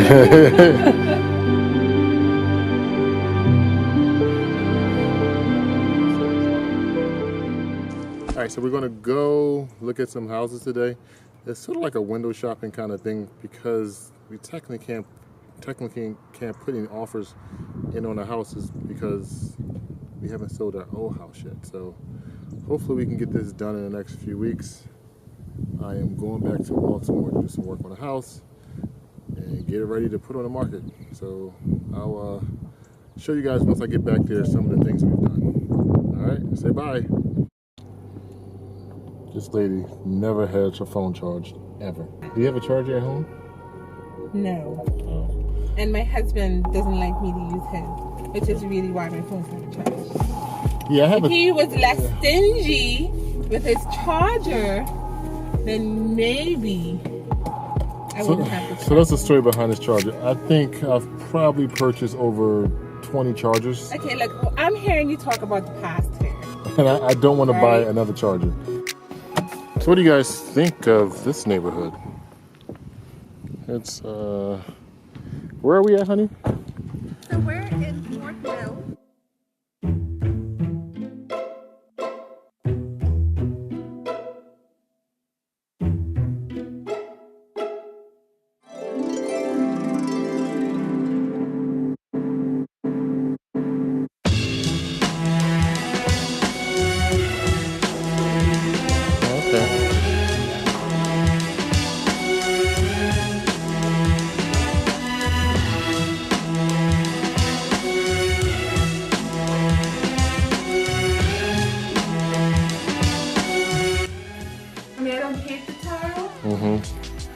All right, so we're gonna go look at some houses today. It's sort of like a window shopping kind of thing because we technically can't put any offers in on the houses because we haven't sold our old house yet. So hopefully we can get this done in the next few weeks. I am going back to Baltimore to do some work on the house and get it ready to put on the market. So I'll show you guys once I get back there some of the things we've done. All right, say bye. This lady never had her phone charged, ever. Do you have a charger at home? No. Oh. And my husband doesn't like me to use his, which is really why my phone's not charged. Yeah, I have if he was less stingy with his charger, then maybe I wouldn't have the charger. So that's the story behind this charger. I think I've probably purchased over 20 chargers. Okay, look, I'm hearing you talk about the past here. And I don't want to buy another charger. So what do you guys think of this neighborhood? It's, where are we at, honey? So we're in Fort Mill.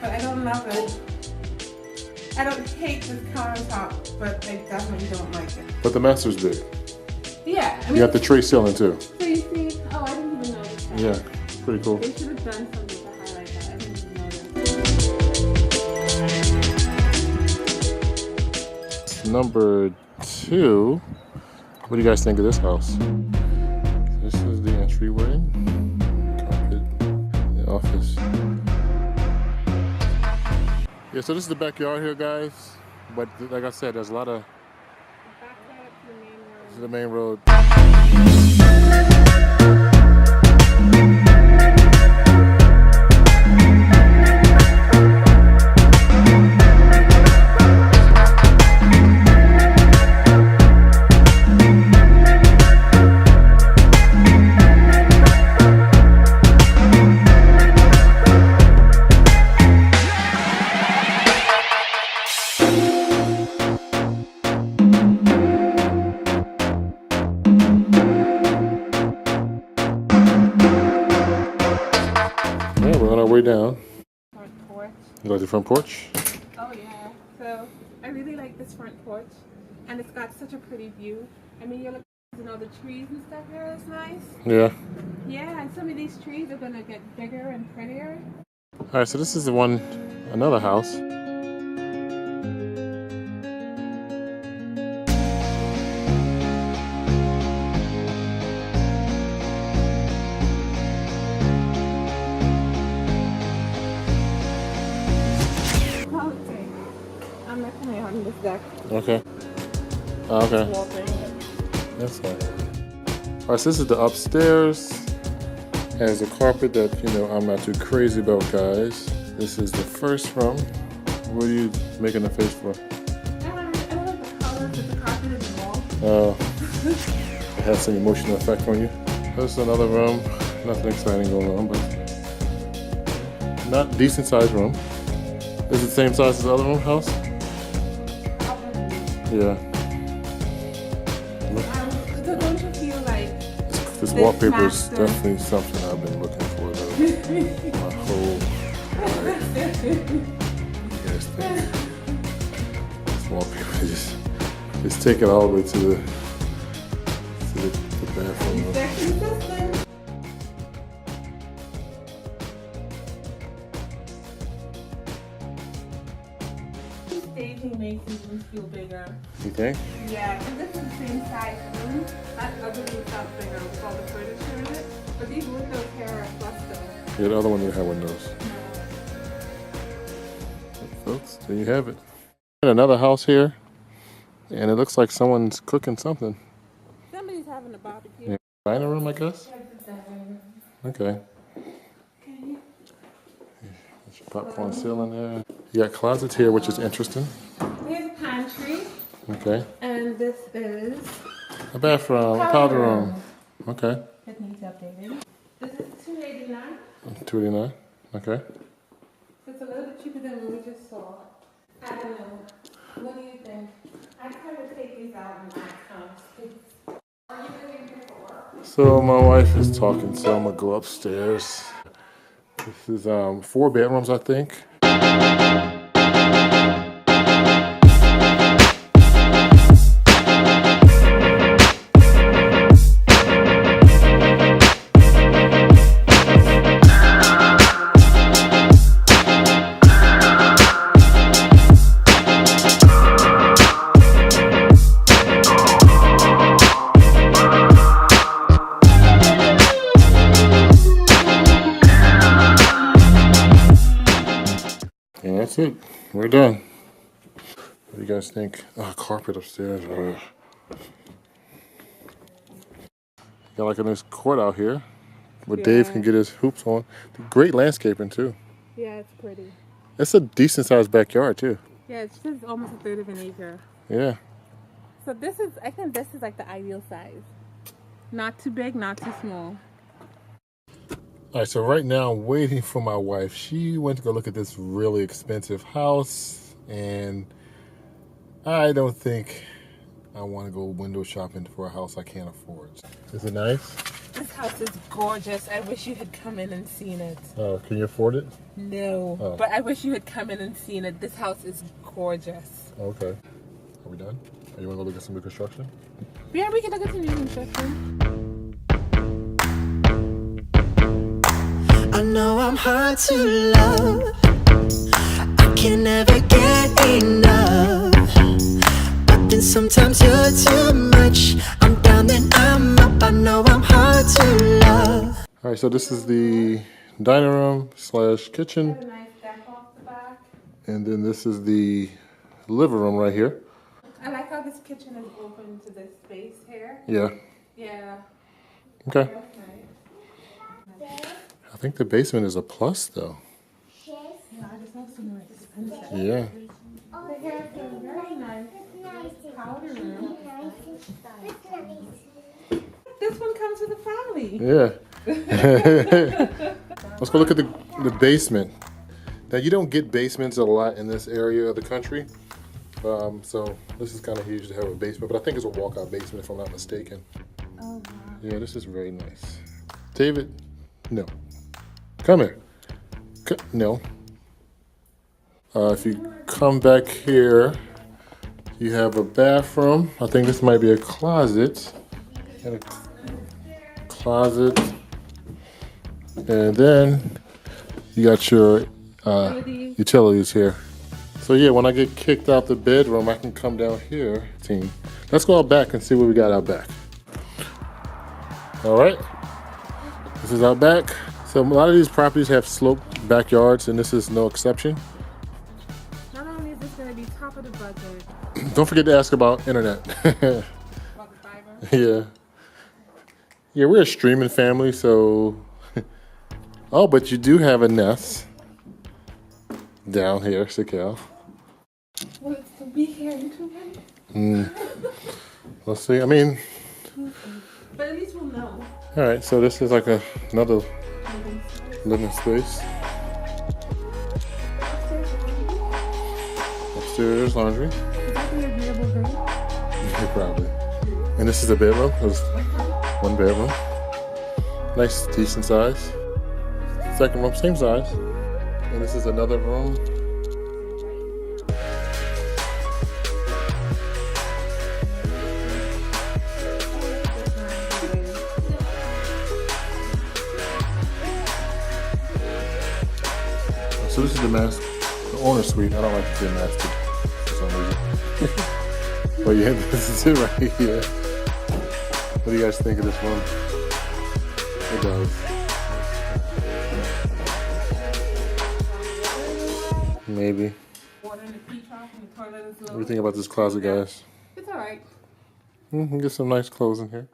But I don't love it. I don't hate this countertop, but I definitely don't like it. But the master's big. Yeah. I mean, you got the tray ceiling too. So you see, oh, I didn't even notice that. Yeah, pretty cool. They should have done something to highlight that. I didn't even notice. Number 2. What do you guys think of this house? This is the entryway. Carpet. The office. Yeah, so this is the backyard here, guys. But like I said, there's a lot of... Back that up to the main road. This is the main road. Yeah, we're on our way down. Front porch. You like the front porch? Oh yeah. So I really like this front porch, and it's got such a pretty view. I mean, you're looking at all the trees and stuff here. It's nice. Yeah. Yeah, and some of these trees are gonna get bigger and prettier. All right, so this is the one, another house. Okay. I'm not gonna on this deck. Okay. Okay. Walking. That's fine. All right, so this is the upstairs. Has a carpet that, I'm not too crazy about, guys. This is the first room. What are you making a face for? I don't like the colors of the carpet in the wall. Oh, it has some emotional effect on you. This is another room. Nothing exciting going on, but not decent sized room. Is it the same size as the other room house? Yeah. So don't you feel like This wallpaper is definitely something I've been looking for though. My whole yes thing. This wallpaper just take it all the way to the bathroom. they're consistent? Staging makes these rooms feel bigger. You think? Yeah, and this is the same size room. That other room sounds bigger with all the furniture in it. But these windows here are cluster. Yeah, the other one didn't have windows. Folks, there you have it. Another house here, and it looks like someone's cooking something. Somebody's having a barbecue. Yeah. Dining room, I guess. Okay. There's your popcorn ceiling there. You got closets here, which is interesting. Here's a pantry. Okay. And this is A bathroom, a powder room. Okay. it needs updated. This is $289. $289. Okay. It's a little bit cheaper than we just saw. I don't know. What do you think? I kind of take these out in my house. Are you living here for work? So my wife is talking, so I'm gonna go upstairs. This is 4 bedrooms, I think. And that's it. We're done. What do you guys think? Oh, carpet upstairs. Got like a nice court out here where Dave can get his hoops on. Great landscaping too. Yeah, it's pretty. It's a decent sized backyard too. Yeah, it's just almost a third of an acre. Yeah. So I think this is like the ideal size. Not too big, not too small. All right, so right now I'm waiting for my wife. She went to go look at this really expensive house, and I don't think I want to go window shopping for a house I can't afford. Is it nice? This house is gorgeous. I wish you had come in and seen it. Oh, can you afford it? No, but I wish you had come in and seen it. This house is gorgeous. Okay. Are we done? Are you want to go look at some new construction? Yeah, we can look at some new construction. I know I'm hard to love. I can never get enough. But then sometimes you're too much. I'm down, then I'm up. I know I'm hard to love. All right, so this is the dining room slash kitchen, A nice deck off the back. and then this is the living room right here. I like how this kitchen is open to this space here. Yeah. Yeah, Okay. that's nice. I think the basement is a plus though. Yeah, this house is more expensive. Yeah. But here's a very nice powder room. This one comes with a family. Yeah. Let's go look at the basement. Now you don't get basements a lot in this area of the country. So this is kind of huge to have a basement, but I think it's a walkout basement if I'm not mistaken. Oh, wow. Yeah, this is very nice. David, no. Come here. No. If you come back here, you have a bathroom. I think this might be a closet. And a closet. And then you got your utilities here. So yeah, when I get kicked out the bedroom, I can come down here. Let's go out back and see what we got out back. All right. This is out back. So a lot of these properties have sloped backyards, and this is no exception. Not only is this going to be top of the budget, Don't forget to ask about internet. about the fiber. Yeah. Yeah, we're a streaming family, so... Oh, but you do have a nest down here, Sikel. Will it still be here in 2 months? Let's see. I mean, But at least we'll know. all right, so this is like another living space. Upstairs, laundry. Is that the agreeable grade? Yeah, probably. And this is a bedroom. There's 1 bedroom. Nice, decent size. Second room, same size. And this is another room. So this is the owner suite. I don't like to say master for some reason. But yeah, this is it right here. What do you guys think of this room? It does. Maybe. water in the pee trough and the toilet is low. What do you think about this closet, guys? It's all right. Get some nice clothes in here.